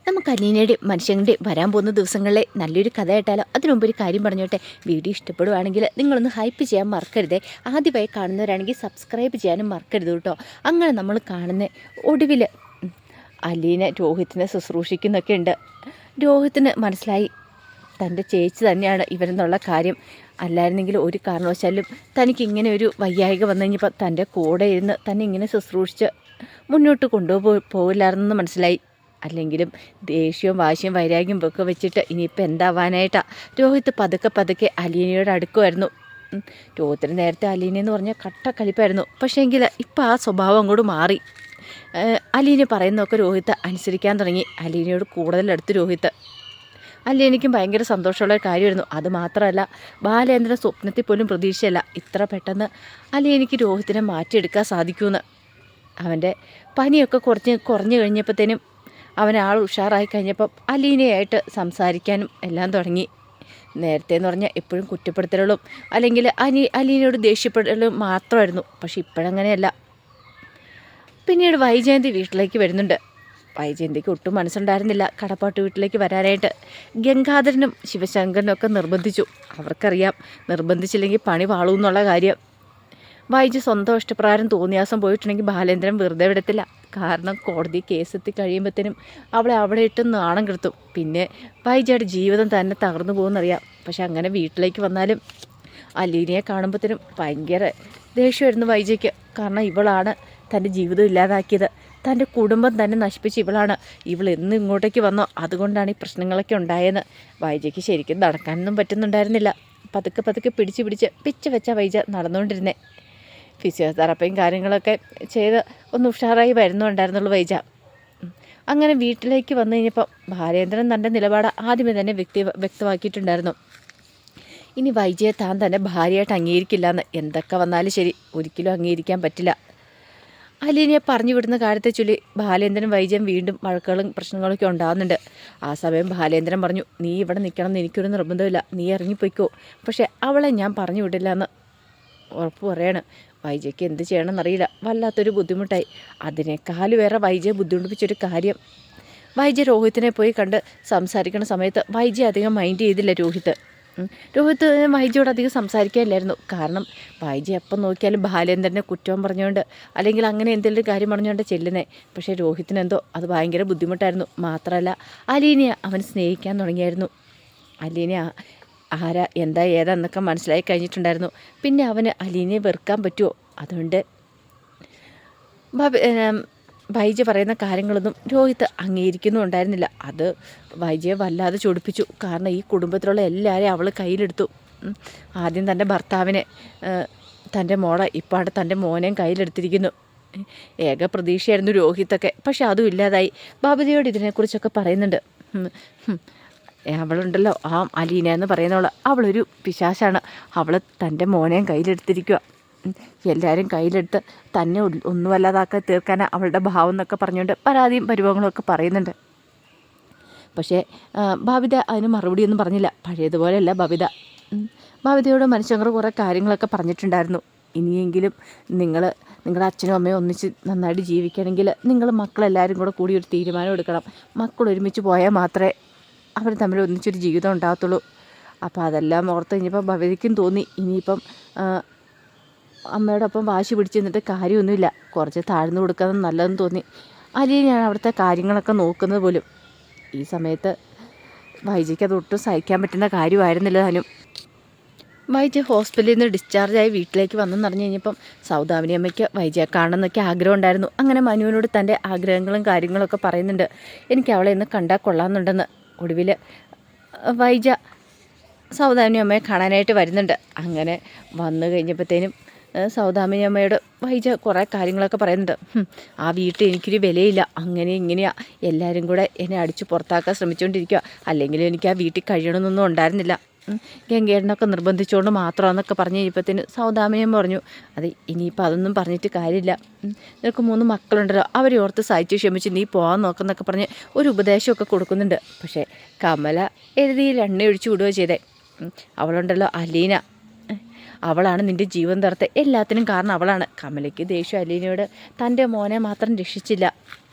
നമുക്ക് അലീനയുടെയും മനുഷ്യങ്ങളുടെയും വരാൻ പോകുന്ന ദിവസങ്ങളിലെ നല്ലൊരു കഥ കേട്ടാലോ? അതിനു മുമ്പ് ഒരു കാര്യം പറഞ്ഞോട്ടെ. വീഡിയോ ഇഷ്ടപ്പെടുവാണെങ്കിൽ നിങ്ങളൊന്ന് ഹൈപ്പ് ചെയ്യാൻ മറക്കരുതേ. ആദ്യമായി കാണുന്നവരാണെങ്കിൽ സബ്സ്ക്രൈബ് ചെയ്യാനും മറക്കരുത് കേട്ടോ. അങ്ങനെ നമ്മൾ കാണുന്ന ഒടുവിൽ അലീന രോഹിത്തിനെ ശുശ്രൂഷിക്കുന്നൊക്കെ ഉണ്ട്. രോഹിത്തിന് മനസ്സിലായി തൻ്റെ ചേച്ചി തന്നെയാണ് ഇവരെന്നുള്ള കാര്യം. അല്ലായിരുന്നെങ്കിൽ ഒരു കാരണവശാലും തനിക്ക് ഇങ്ങനെ ഒരു വയ്യായിക വന്നു കഴിഞ്ഞപ്പോൾ തൻ്റെ കൂടെ ഇരുന്ന് തന്നെ ഇങ്ങനെ ശുശ്രൂഷിച്ച് മുന്നോട്ട് പോവില്ലായിരുന്നെന്ന് മനസ്സിലായി. അല്ലെങ്കിലും ദേഷ്യവും വാശിയും വൈരാഗ്യം ഒക്കെ വെച്ചിട്ട് ഇനിയിപ്പോൾ എന്താവാനായിട്ടാണ് രോഹിത്ത് പതുക്കെ അലീനയോട് അടുക്കുമായിരുന്നു. രോഹിത്തിന് നേരത്തെ അലീനയെന്ന് പറഞ്ഞാൽ കട്ടക്കളിപ്പായിരുന്നു. പക്ഷേ എങ്കിൽ ഇപ്പം ആ സ്വഭാവം അങ്ങോട്ട് മാറി. അലീന പറയുന്നതൊക്കെ രോഹിത്ത് അനുസരിക്കാൻ തുടങ്ങി. അലീനയോട് കൂടുതലെടുത്ത് രോഹിത്ത്. അലീനയ്ക്കും ഭയങ്കര സന്തോഷമുള്ള കാര്യമായിരുന്നു. അതുമാത്രമല്ല, ബാലേന്ദ്രൻ സ്വപ്നത്തിൽ പോലും പ്രതീക്ഷയല്ല ഇത്ര പെട്ടെന്ന് അലീനയ്ക്ക് രോഹിത്തിനെ മാറ്റിയെടുക്കാൻ സാധിക്കുമെന്ന്. അവൻ്റെ പനിയൊക്കെ കുറഞ്ഞു കഴിഞ്ഞപ്പോഴത്തേനും അവനാൾ ഉഷാറായി കഴിഞ്ഞപ്പം അലീനയായിട്ട് സംസാരിക്കാനും എല്ലാം തുടങ്ങി. നേരത്തെ എന്ന് പറഞ്ഞാൽ എപ്പോഴും കുറ്റപ്പെടുത്തലുകളും അല്ലെങ്കിൽ അലീനയോട് ദേഷ്യപ്പെടലും മാത്രമായിരുന്നു. പക്ഷെ ഇപ്പോഴങ്ങനെയല്ല. പിന്നീട് വൈജയന്തി വീട്ടിലേക്ക് വരുന്നുണ്ട്. വൈജയന്തിക്ക് ഒട്ടും മനസ്സുണ്ടായിരുന്നില്ല കടപ്പാട്ട് വീട്ടിലേക്ക് വരാനായിട്ട്. ഗംഗാധരനും ശിവശങ്കരനും ഒക്കെ നിർബന്ധിച്ചു. അവർക്കറിയാം നിർബന്ധിച്ചില്ലെങ്കിൽ പണി പാളൂന്നുള്ള കാര്യം. വൈജ സ്വന്തം ഇഷ്ടപ്രകാരം തോന്നിയാസം പോയിട്ടുണ്ടെങ്കിൽ ബാലേന്ദ്രൻ വെറുതെ വിടത്തില്ല. കാരണം കോടതി കേസെത്തി കഴിയുമ്പോഴത്തേനും അവളെ അവിടെ ഇട്ട് നാണം കെടുത്തും. പിന്നെ വൈജയുടെ ജീവിതം തന്നെ തകർന്നു പോകുമെന്നറിയാം. പക്ഷെ അങ്ങനെ വീട്ടിലേക്ക് വന്നാലും അലീനയെ കാണുമ്പോഴത്തേനും ഭയങ്കര ദേഷ്യമായിരുന്നു വൈജയ്ക്ക്. കാരണം ഇവളാണ് തൻ്റെ ജീവിതം ഇല്ലാതാക്കിയത്. തൻ്റെ കുടുംബം തന്നെ നശിപ്പിച്ച് ഇവളാണ്. ഇവൾ എന്ന് ഇങ്ങോട്ടേക്ക് വന്നോ അതുകൊണ്ടാണ് ഈ പ്രശ്നങ്ങളൊക്കെ ഉണ്ടായെന്ന്. വൈജയ്ക്ക് ശരിക്കും നടക്കാനൊന്നും പറ്റുന്നുണ്ടായിരുന്നില്ല. പതുക്കെ പിടിച്ച് വെച്ച വൈജ നടന്നുകൊണ്ടിരുന്നേ. ഫിസിയോതെറാപ്പിയും കാര്യങ്ങളൊക്കെ ചെയ്ത് ഒന്ന് ഉഷാറായി വരുന്നുണ്ടായിരുന്നുള്ളൂ വൈജ. അങ്ങനെ വീട്ടിലേക്ക് വന്നു കഴിഞ്ഞപ്പോൾ ബാലേന്ദ്രൻ തൻ്റെ നിലപാട് ആദ്യമേ തന്നെ വ്യക്തമാക്കിയിട്ടുണ്ടായിരുന്നു. ഇനി വൈജയെ താൻ തന്നെ ഭാര്യയായിട്ട് അംഗീകരിക്കില്ല എന്ന്. എന്തൊക്കെ വന്നാലും ശരി, ഒരിക്കലും അംഗീകരിക്കാൻ പറ്റില്ല. അലീനയെ പറഞ്ഞു വിടുന്ന കാര്യത്തെ ചൊല്ലി ബാലേന്ദ്രൻ വൈജയം വീണ്ടും വഴക്കുകളും പ്രശ്നങ്ങളൊക്കെ ഉണ്ടാകുന്നുണ്ട്. ആ സമയം ബാലേന്ദ്രൻ പറഞ്ഞു, നീ ഇവിടെ നിൽക്കണം എന്ന് എനിക്കൊരു നിർബന്ധമില്ല, നീ ഇറങ്ങിപ്പോയിക്കോ. പക്ഷേ അവളെ ഞാൻ പറഞ്ഞു വിടില്ല എന്ന് ഉറപ്പ് പറയാണ്. വൈജയ്ക്ക് എന്ത് ചെയ്യണമെന്നറിയില്ല. വല്ലാത്തൊരു ബുദ്ധിമുട്ടായി. അതിനേക്കാൾ വേറെ വൈജയെ ബുദ്ധിമുട്ടിപ്പിച്ചൊരു കാര്യം, വൈജ രോഹിത്തിനെ പോയി കണ്ട് സംസാരിക്കുന്ന സമയത്ത് വൈജ അധികം മൈൻഡ് ചെയ്തില്ല രോഹിത്ത്. വൈജയോട് അധികം സംസാരിക്കാനില്ലായിരുന്നു. കാരണം വൈജ എപ്പം നോക്കിയാലും ബാലേന്ദ്രനെ കുറ്റം പറഞ്ഞുകൊണ്ട് അല്ലെങ്കിൽ അങ്ങനെ എന്തെങ്കിലും കാര്യം പറഞ്ഞുകൊണ്ട് ചെല്ലുന്നേ. പക്ഷേ രോഹിത്തിനെന്തോ അത് ഭയങ്കര ബുദ്ധിമുട്ടായിരുന്നു. മാത്രമല്ല അലീനയെ അവൻ സ്നേഹിക്കാൻ തുടങ്ങിയായിരുന്നു. അലീന ആരാ എന്താ ഏതാന്നൊക്കെ മനസ്സിലായി കഴിഞ്ഞിട്ടുണ്ടായിരുന്നു. പിന്നെ അവന് അലീനയെ വെറുക്കാൻ പറ്റുമോ? അതുകൊണ്ട് വൈജ പറയുന്ന കാര്യങ്ങളൊന്നും രോഹിത്ത് അംഗീകരിക്കുന്നുണ്ടായിരുന്നില്ല. അത് വൈജയെ വല്ലാതെ ചൊടിപ്പിച്ചു. കാരണം ഈ കുടുംബത്തിലുള്ള എല്ലാവരെയും അവൾ കയ്യിലെടുത്തു. ആദ്യം തൻ്റെ ഭർത്താവിനെ, തൻ്റെ മോളെ, ഇപ്പാട് തൻ്റെ മോനെയും കയ്യിലെടുത്തിരിക്കുന്നു. ഏക പ്രതീക്ഷയായിരുന്നു രോഹിത്തൊക്കെ. പക്ഷെ അതും ഇല്ലാതായി. ബാബുദിയോട് ഇതിനെക്കുറിച്ചൊക്കെ പറയുന്നുണ്ട്. അവളുണ്ടല്ലോ ആ അലീന എന്ന് പറയുന്നവൾ, അവളൊരു പിശാചാണ്. അവൾ തൻ്റെ മോനെയും കയ്യിലെടുത്തിരിക്കുക. എല്ലാവരും കയ്യിലെടുത്ത് തന്നെ ഒന്നുമല്ലാതാക്കാൻ തീർക്കാനാണ് അവളുടെ ഭാവം എന്നൊക്കെ പറഞ്ഞുകൊണ്ട് പരാതിയും പരിഭവങ്ങളും ഒക്കെ പറയുന്നുണ്ട്. പക്ഷേ ബബിത അതിന് മറുപടിയൊന്നും പറഞ്ഞില്ല. പഴയതുപോലെയല്ല ബബിത. ബബിതയോട് മനുഷ്യങ്ങൾ കുറേ കാര്യങ്ങളൊക്കെ പറഞ്ഞിട്ടുണ്ടായിരുന്നു. ഇനിയെങ്കിലും നിങ്ങളുടെ അച്ഛനും അമ്മയും ഒന്നിച്ച് നന്നായിട്ട് ജീവിക്കണമെങ്കിൽ നിങ്ങൾ മക്കളെല്ലാവരും കൂടി ഒരു തീരുമാനം എടുക്കണം. മക്കൾ ഒരുമിച്ച് പോയാൽ മാത്രമേ അവർ തമ്മിൽ ഒന്നിച്ചൊരു ജീവിതം ഉണ്ടാകത്തുള്ളൂ. അപ്പോൾ അതെല്ലാം ഓർത്ത് കഴിഞ്ഞപ്പോൾ ബബിതയ്ക്കും തോന്നി ഇനിയിപ്പം അമ്മയോടൊപ്പം വാശി പിടിച്ച് നിന്നിട്ട് കാര്യമൊന്നുമില്ല, കുറച്ച് താഴ്ന്നു കൊടുക്കുന്നത് നല്ലതെന്ന് തോന്നി. അലീനയാണ് അവിടുത്തെ കാര്യങ്ങളൊക്കെ നോക്കുന്നത് പോലും. ഈ സമയത്ത് വൈജയ്ക്ക് അത് ഒട്ടും സഹിക്കാൻ പറ്റുന്ന കാര്യമായിരുന്നില്ല താനും. വൈജ ഹോസ്പിറ്റലിൽ നിന്ന് ഡിസ്ചാർജായി വീട്ടിലേക്ക് വന്നെന്നറിഞ്ഞു കഴിഞ്ഞപ്പം സൗദാമിനി അമ്മയ്ക്ക് വൈജയെ കാണണമെന്നൊക്കെ ആഗ്രഹം ഉണ്ടായിരുന്നു. അങ്ങനെ മനുവിനോട് തൻ്റെ ആഗ്രഹങ്ങളും കാര്യങ്ങളൊക്കെ പറയുന്നുണ്ട്. എനിക്ക് അവളെ ഇന്ന് കണ്ടാൽ കൊള്ളാമെന്നുണ്ടെന്ന്. ഒടുവിൽ വൈജ സൗദാമിനി അമ്മയെ കാണാനായിട്ട് വരുന്നുണ്ട്. അങ്ങനെ വന്നു കഴിഞ്ഞപ്പോഴത്തേനും സൗദാമിനി അമ്മയോട് വൈജ കുറേ കാര്യങ്ങളൊക്കെ പറയുന്നുണ്ട്. ആ വീട്ടിൽ എനിക്കൊരു വിലയില്ല, അങ്ങനെ ഇങ്ങനെയാ, എല്ലാവരും കൂടെ എന്നെ അടിച്ച് പുറത്താക്കാൻ ശ്രമിച്ചുകൊണ്ടിരിക്കുക, അല്ലെങ്കിൽ എനിക്ക് ആ വീട്ടിൽ കഴിയണമെന്നൊന്നും ഉണ്ടായിരുന്നില്ല, ഗംഗേടനൊക്കെ നിർബന്ധിച്ചുകൊണ്ട് മാത്രമാണെന്നൊക്കെ പറഞ്ഞു കഴിഞ്ഞപ്പോഴത്തേന് സൗദാമിനിയമ്മ പറഞ്ഞു, അത് ഇനിയിപ്പോൾ അതൊന്നും പറഞ്ഞിട്ട് കാര്യമില്ല, നിനക്ക് 3 മക്കളുണ്ടല്ലോ, അവരെ ഓർത്ത് സഹിച്ച് ക്ഷമിച്ച് നീ പോകാൻ നോക്കുന്നൊക്കെ പറഞ്ഞ് ഒരു ഉപദേശമൊക്കെ കൊടുക്കുന്നുണ്ട്. പക്ഷേ കമല എഴുതിയിൽ എണ്ണ ഒഴിച്ചു വിടുകയോ ചെയ്തേ. അവളുണ്ടല്ലോ അലീന, അവളാണ് നിൻ്റെ ജീവൻ തറത്തെ എല്ലാത്തിനും കാരണം അവളാണ്. കമലയ്ക്ക് ദേഷ്യം അലീനയോട്. തൻ്റെ മോനെ മാത്രം രക്ഷിച്ചില്ല,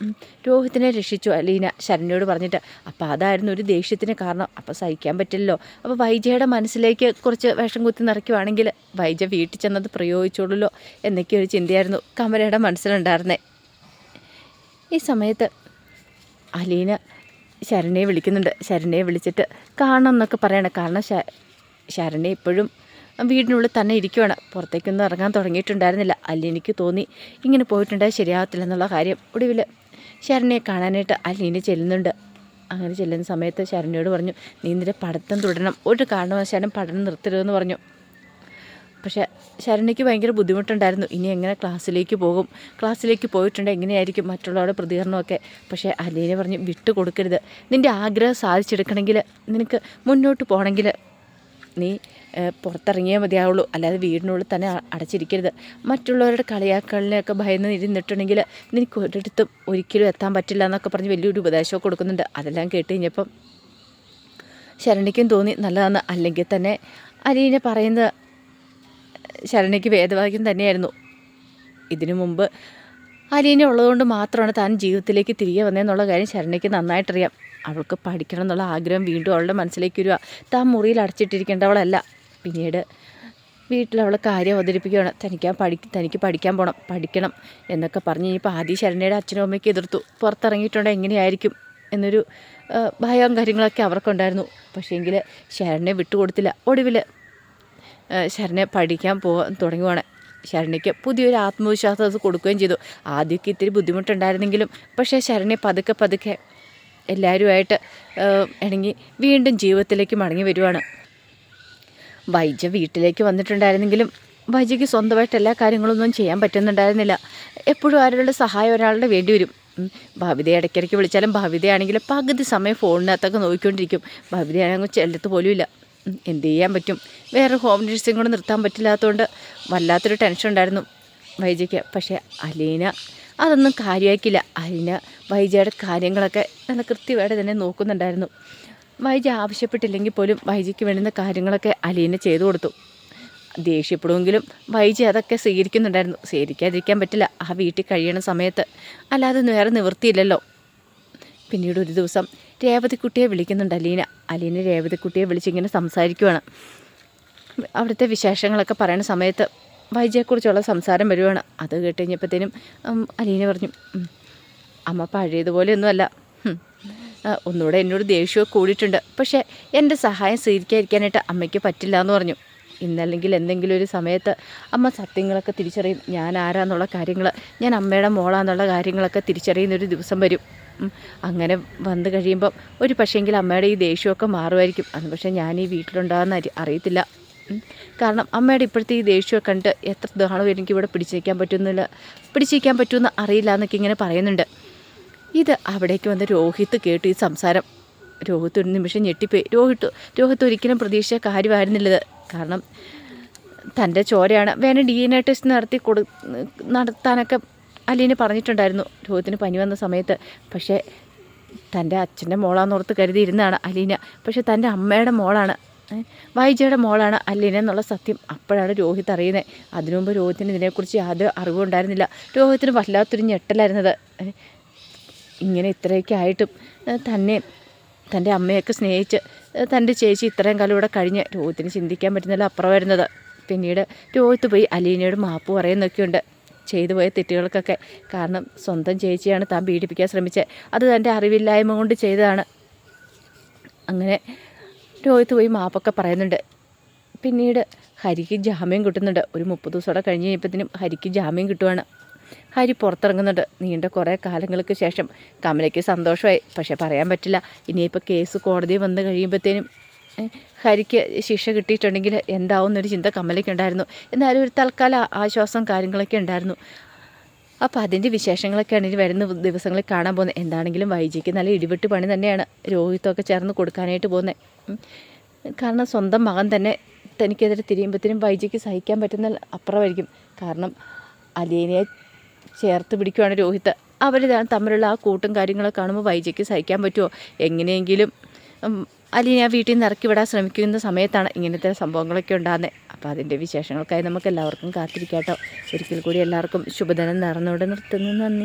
രോഹിത്തിനെ രക്ഷിച്ചു അലീന ശരണ്യോട് പറഞ്ഞിട്ട്. അപ്പോൾ അതായിരുന്നു ഒരു ദേഷ്യത്തിന് കാരണം. അപ്പോൾ സഹിക്കാൻ പറ്റില്ലല്ലോ. അപ്പോൾ വൈജയുടെ മനസ്സിലേക്ക് കുറച്ച് വിഷം കുത്തി നിറയ്ക്കുവാണെങ്കിൽ വൈജ വീട്ടിൽ ചെന്നത് പ്രയോഗിച്ചോളൂല്ലോ എന്നൊക്കെ ഒരു ചിന്തയായിരുന്നു കമലയുടെ മനസ്സിലുണ്ടായിരുന്നേ. ഈ സമയത്ത് അലീന ശരണ്യെ വിളിക്കുന്നുണ്ട്. ശരണ്യെ വിളിച്ചിട്ട് കാണണം എന്നൊക്കെ പറയണം. കാരണം ശരണ്യ ഇപ്പോഴും വീടിനുള്ളിൽ തന്നെ ഇരിക്കുവാണ്, പുറത്തേക്കൊന്നും ഇറങ്ങാൻ തുടങ്ങിയിട്ടുണ്ടായിരുന്നില്ല. അലീനയ്ക്ക് തോന്നി ഇങ്ങനെ പോയിട്ടുണ്ടായി ശരിയാകത്തില്ലെന്നുള്ള കാര്യം. ഒടുവിൽ ശരണ്യെ കാണാനായിട്ട് അലീന ചെല്ലുന്നുണ്ട്. അങ്ങനെ ചെല്ലുന്ന സമയത്ത് ശരണ്യോട് പറഞ്ഞു, നീ നിൻ്റെ പഠിത്തം തുടരണം, ഒരു കാരണവശാലും പഠനം നിർത്തരുതെന്ന് പറഞ്ഞു. പക്ഷേ ശരണ്യയ്ക്ക് ഭയങ്കര ബുദ്ധിമുട്ടുണ്ടായിരുന്നു. ഇനി എങ്ങനെ ക്ലാസ്സിലേക്ക് പോകും, ക്ലാസ്സിലേക്ക് പോയിട്ടുണ്ടെങ്കിൽ എങ്ങനെയായിരിക്കും മറ്റുള്ളവരുടെ പ്രതികരണമൊക്കെ. പക്ഷേ അലീന പറഞ്ഞു, വിട്ടു കൊടുക്കരുത്. നിൻ്റെ ആഗ്രഹം സാധിച്ചെടുക്കണമെങ്കിൽ, നിനക്ക് മുന്നോട്ട് പോകണമെങ്കിൽ നീ പുറത്തിറങ്ങിയേ മതിയാവുള്ളൂ, അല്ലാതെ വീടിനുള്ളിൽ തന്നെ അടച്ചിരിക്കരുത്. മറ്റുള്ളവരുടെ കളിയാക്കലിനെയൊക്കെ ഭയന്ന് ഇരുന്നിട്ടുണ്ടെങ്കിൽ നിനക്ക് ഒരിടത്തും ഒരിക്കലും എത്താൻ പറ്റില്ല എന്നൊക്കെ പറഞ്ഞ് വലിയൊരു ഉപദേശമൊക്കെ കൊടുക്കുന്നുണ്ട്. അതെല്ലാം കേട്ട് കഴിഞ്ഞപ്പം ശരണ്യയ്ക്കും തോന്നി നല്ലതാണ്. അല്ലെങ്കിൽ തന്നെ അലീന പറയുന്നത് ശരണ്യയ്ക്ക് വേദവാക്യം തന്നെയായിരുന്നു. ഇതിനു മുമ്പ് അലീന ഉള്ളതുകൊണ്ട് മാത്രമാണ് താൻ ജീവിതത്തിലേക്ക് തിരികെ വന്നതെന്നുള്ള കാര്യം ശരണ്യയ്ക്ക് നന്നായിട്ടറിയാം. അവൾക്ക് പഠിക്കണം എന്നുള്ള ആഗ്രഹം വീണ്ടും അവളുടെ മനസ്സിലേക്ക് വരിക. താൻ മുറിയിൽ അടച്ചിട്ടിരിക്കേണ്ടവളല്ല. പിന്നീട് വീട്ടിൽ അവൾ കാര്യം അവതരിപ്പിക്കുകയാണ്. തനിക്ക് പഠിക്കാൻ പോകണം, പഠിക്കണം എന്നൊക്കെ പറഞ്ഞ് ഇനിയിപ്പോൾ ആദ്യം ശരണ്യയുടെ അച്ഛനും അമ്മയ്ക്ക് എതിർത്തു. പുറത്തിറങ്ങിയിട്ടുണ്ടെങ്കിൽ എങ്ങനെയായിരിക്കും എന്നൊരു ഭയവും കാര്യങ്ങളൊക്കെ അവർക്കുണ്ടായിരുന്നു. പക്ഷേങ്കിൽ ശരണ്യെ വിട്ടുകൊടുത്തില്ല. ഒടുവിൽ ശരണ്യ പഠിക്കാൻ പോകാൻ തുടങ്ങുവാണ്. ശരണ്യയ്ക്ക് പുതിയൊരു ആത്മവിശ്വാസം അത് കൊടുക്കുകയും ചെയ്തു. ആദ്യമൊക്കെ ഇത്തിരി ബുദ്ധിമുട്ടുണ്ടായിരുന്നെങ്കിലും പക്ഷേ ശരണ്യ പതുക്കെ എല്ലാവരുമായിട്ട് ഇണങ്ങി വീണ്ടും ജീവിതത്തിലേക്ക് മടങ്ങി വരുവാണ്. വൈജ വീട്ടിലേക്ക് വന്നിട്ടുണ്ടായിരുന്നെങ്കിലും വൈജയ്ക്ക് സ്വന്തമായിട്ട് എല്ലാ കാര്യങ്ങളൊന്നും ചെയ്യാൻ പറ്റുന്നുണ്ടായിരുന്നില്ല. എപ്പോഴും ആരുടെ സഹായം ഒരാളുടെ വേണ്ടി വരും. ഭവിതയെ ഇടയ്ക്കിടയ്ക്ക് വിളിച്ചാലും ഭവിതയാണെങ്കിൽ പകുതി സമയം ഫോണിനകത്തൊക്കെ നോക്കിക്കൊണ്ടിരിക്കും. ഭവിതയാണെങ്കിൽ ചെല്ലത്ത് പോലും ഇല്ല. എന്ത് ചെയ്യാൻ പറ്റും? വേറെ ഹോം നഴ്സിംഗ് കൂടെ നിർത്താൻ പറ്റില്ലാത്തതുകൊണ്ട് വല്ലാത്തൊരു ടെൻഷൻ ഉണ്ടായിരുന്നു വൈജയ്ക്ക്. പക്ഷേ അലീന അതൊന്നും കാര്യമാക്കില്ല. അലീന വൈജയുടെ കാര്യങ്ങളൊക്കെ നല്ല കൃത്യമായിട്ട് തന്നെ നോക്കുന്നുണ്ടായിരുന്നു. വൈജ ആവശ്യപ്പെട്ടില്ലെങ്കിൽ പോലും വൈജയ്ക്ക് വേണ്ടുന്ന കാര്യങ്ങളൊക്കെ അലീന ചെയ്തു കൊടുത്തു. ദേഷ്യപ്പെടുമെങ്കിലും വൈജ അതൊക്കെ സ്വീകരിക്കുന്നുണ്ടായിരുന്നു. സ്വീകരിക്കാതിരിക്കാൻ പറ്റില്ല ആ വീട്ടിൽ കഴിയണ സമയത്ത്, അല്ലാതെ വേറെ നിവൃത്തിയില്ലല്ലോ. പിന്നീട് ഒരു ദിവസം രേവതിക്കുട്ടിയെ വിളിക്കുന്നുണ്ട് അലീന രേവതിക്കുട്ടിയെ വിളിച്ചിങ്ങനെ സംസാരിക്കുവാണ്. അവിടുത്തെ വിശേഷങ്ങളൊക്കെ പറയുന്ന സമയത്ത് വൈജയെക്കുറിച്ചുള്ള സംസാരം വരുവാണ്. അത് കേട്ട് കഴിഞ്ഞപ്പോഴത്തേനും അലീന പറഞ്ഞു, അമ്മ പഴയതുപോലെയൊന്നുമല്ല, ഒന്നുകൂടെ എന്നോട് ദേഷ്യമൊക്കെ കൂടിയിട്ടുണ്ട്. പക്ഷേ എൻ്റെ സഹായം സ്വീകരിക്കാതിരിക്കാനായിട്ട് അമ്മയ്ക്ക് പറ്റില്ല എന്ന് പറഞ്ഞു. ഇന്നല്ലെങ്കിൽ എന്തെങ്കിലും ഒരു സമയത്ത് അമ്മ സത്യങ്ങളൊക്കെ തിരിച്ചറിയും. ഞാൻ ആരാന്നുള്ള കാര്യങ്ങൾ, ഞാൻ അമ്മയുടെ മോളാന്നുള്ള കാര്യങ്ങളൊക്കെ തിരിച്ചറിയുന്നൊരു ദിവസം വരും. അങ്ങനെ വന്നു കഴിയുമ്പം ഒരു പക്ഷേങ്കിൽ അമ്മയുടെ ഈ ദേഷ്യമൊക്കെ മാറുമായിരിക്കും. അത് പക്ഷേ ഞാൻ ഈ വീട്ടിലുണ്ടാകുന്ന അറിയത്തില്ല. കാരണം അമ്മയുടെ ഇപ്പോഴത്തെ ഈ ദേഷ്യമൊക്കെ കണ്ട് എത്ര നാളും എനിക്കിവിടെ പിടിച്ചേക്കാൻ പറ്റുമെന്ന് അറിയില്ല എന്നൊക്കെ ഇങ്ങനെ പറയുന്നുണ്ട്. ഇത് അവിടേക്ക് വന്ന് രോഹിത്ത് കേട്ടു ഈ സംസാരം. രോഹിത്ത് ഒരു നിമിഷം ഞെട്ടിപ്പോയി. രോഹിത്ത് ഒരിക്കലും പ്രതീക്ഷിച്ച കാര്യമായിരുന്നില്ലത്. കാരണം തൻ്റെ ചോരയാണ്, വേണേൽ DNA ടെസ്റ്റ് നടത്താനൊക്കെ അലീന പറഞ്ഞിട്ടുണ്ടായിരുന്നു രോഹിത്തിന് പനി വന്ന സമയത്ത്. പക്ഷേ തൻ്റെ അച്ഛൻ്റെ മോളാന്നോർത്ത് കരുതിയിരുന്നതാണ് അലീന. പക്ഷേ തൻ്റെ അമ്മയുടെ മോളാണ്, വൈജയുടെ മോളാണ് അലീന എന്നുള്ള സത്യം അപ്പോഴാണ് രോഹിത്ത് അറിയുന്നത്. അതിനു മുമ്പ് രോഹിത്തിന് ഇതിനെക്കുറിച്ച് യാതൊരു അറിവുണ്ടായിരുന്നില്ല. രോഹിത്തിന് വല്ലാത്തൊരു ഞെട്ടലായിരുന്നത്. ഇങ്ങനെ ഇത്രയൊക്കെ ആയിട്ടും തന്നെ തൻ്റെ അമ്മയൊക്കെ സ്നേഹിച്ച് തൻ്റെ ചേച്ചി ഇത്രയും കാലം ഇവിടെ കഴിഞ്ഞ് രോഹിത്തിന് ചിന്തിക്കാൻ പറ്റുന്നില്ല അപ്പുറം വരുന്നത്. പിന്നീട് രോഹിത്ത് പോയി അലീനയോട് മാപ്പ് പറയുന്നൊക്കെയുണ്ട് ചെയ്തു പോയ തെറ്റുകൾക്കൊക്കെ. കാരണം സ്വന്തം ചേച്ചിയാണ് താൻ പീഡിപ്പിക്കാൻ ശ്രമിച്ചത്, അത് തൻ്റെ അറിവില്ലായ്മ കൊണ്ട് ചെയ്തതാണ്. അങ്ങനെ രോഹിത്ത് പോയി മാപ്പൊക്കെ പറയുന്നുണ്ട്. പിന്നീട് ഹരിക്ക് ജാമ്യം കിട്ടുന്നുണ്ട്. ഒരു 30 ദിവസത്തോടെ കഴിഞ്ഞ് കഴിയുമ്പോഴത്തേനും ഹരിക്ക് ജാമ്യം കിട്ടുവാണ്. ഹരി പുറത്തിറങ്ങുന്നുണ്ട്. നീണ്ട കുറേ കാലങ്ങൾക്ക് ശേഷം. കമലയ്ക്ക് സന്തോഷമായി. പക്ഷേ പറയാൻ പറ്റില്ല, ഇനിയിപ്പോൾ കേസ് കോടതി വന്ന് കഴിയുമ്പോഴത്തേനും ഹരിക്ക് ശിക്ഷ കിട്ടിയിട്ടുണ്ടെങ്കിൽ എന്താവുമെന്നൊരു ചിന്ത കമലയ്ക്കുണ്ടായിരുന്നു. എന്നാലും ഒരു തൽക്കാല ആശ്വാസം കാര്യങ്ങളൊക്കെ ഉണ്ടായിരുന്നു. അപ്പോൾ അതിൻ്റെ വിശേഷങ്ങളൊക്കെയാണ് ഇനി വരുന്ന ദിവസങ്ങളിൽ കാണാൻ പോകുന്നത്. എന്താണെങ്കിലും വൈജിക്ക് നല്ല ഇടിവെട്ട് പണി തന്നെയാണ് രോഹിത്തൊക്കെ ചേർന്ന് കൊടുക്കാനായിട്ട് പോകുന്നത്. കാരണം സ്വന്തം മകൻ തന്നെ തനിക്കെതിരെ തിരിയുമ്പോഴത്തേനും വൈജിക്ക് സഹിക്കാൻ പറ്റുന്ന അപ്പുറമായിരിക്കും. കാരണം അലീനയെ ചേർത്ത് പിടിക്കുവാണ് രോഹിത്ത്. അവർ തമ്മിലുള്ള ആ കൂട്ടും കാര്യങ്ങളൊക്കെ കാണുമ്പോൾ വൈജിക്ക് സഹിക്കാൻ പറ്റുമോ? എങ്ങനെയെങ്കിലും അലീനെ ആ വീട്ടിൽ നിന്ന് ഇറക്കി വിടാൻ ശ്രമിക്കുന്ന സമയത്താണ് ഇങ്ങനത്തെ സംഭവങ്ങളൊക്കെ ഉണ്ടാകുന്നത്. അപ്പോൾ അതിൻ്റെ വിശേഷങ്ങൾക്കായി നമുക്ക് എല്ലാവർക്കും കാത്തിരിക്കാം കേട്ടോ. ഒരിക്കൽ കൂടി എല്ലാവർക്കും ശുഭദിനം നേർന്നുകൊണ്ട് നിർത്തുന്നു. നന്ദി.